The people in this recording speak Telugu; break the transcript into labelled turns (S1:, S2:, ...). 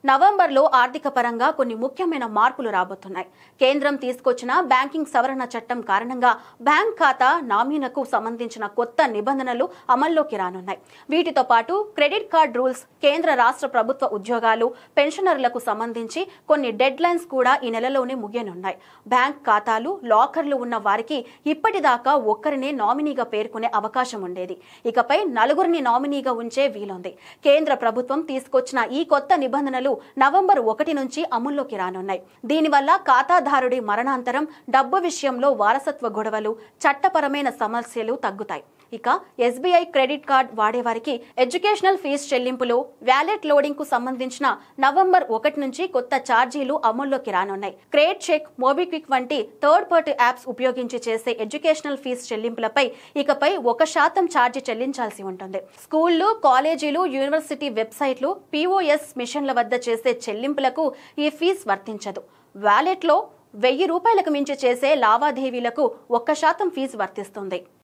S1: నవంబర్లో ఆర్థిక పరంగా కొన్ని ముఖ్యమైన మార్పులు రాబోతున్నాయి. కేంద్రం తీసుకొచ్చిన బ్యాంకింగ్ సవరణ చట్టం కారణంగా బ్యాంక్ ఖాతా నామినీలకు సంబంధించిన కొత్త నిబంధనలు అమల్లోకి రానున్నాయి. వీటితో పాటు క్రెడిట్ కార్డ్ రూల్స్, కేంద్ర రాష్ట్ర ప్రభుత్వ ఉద్యోగాలు, పెన్షనర్లకు సంబంధించి కొన్ని డెడ్ లైన్స్ కూడా ఈ నెలలోనే ముగియనున్నాయి. బ్యాంక్ ఖాతాలు, లాకర్లు ఉన్న వారికి ఇప్పటిదాకా ఒక్కరినే నామినీగా పేర్కొనే అవకాశం ఉండేది. ఇకపై నలుగురిని నామినీగా ఉంచే వీలుంది. కేంద్ర ప్రభుత్వం తీసుకొచ్చిన ఈ కొత్త నిబంధనలు నవంబర్ 1 నుంచి అమల్లోకి రానున్నాయి. దీనివల్ల ఖాతాదారుడి మరణాంతరం డబ్బు విషయంలో వారసత్వ గొడవలు, చట్టపరమైన సమస్యలు తగ్గుతాయి. ఇక ఎస్బీఐ క్రెడిట్ కార్డ్ వాడేవారికి ఎడ్యుకేషనల్ ఫీజు చెల్లింపులు, వ్యాలెట్ లోడింగ్ కు సంబంధించిన నవంబర్ 1 నుంచి కొత్త ఛార్జీలు అమల్లోకి రానున్నాయి. క్రెడిట్ చెక్, మోబిక్విక్ వంటి థర్డ్ పార్టీ యాప్స్ ఉపయోగించి చేసే ఎడ్యుకేషనల్ ఫీజు చెల్లింపులపై ఇకపై 1% ఛార్జీ చెల్లించాల్సి ఉంటుంది. స్కూళ్లు, కాలేజీలు, యూనివర్సిటీ వెబ్సైట్లు, POS మిషన్ల వద్ద చేసే చెల్లింపులకు ఈ ఫీజు వర్తించదు. వ్యాలెట్లో ₹1000 మించి చేసే లావాదేవీలకు 1% ఫీజు వర్తిస్తుంది.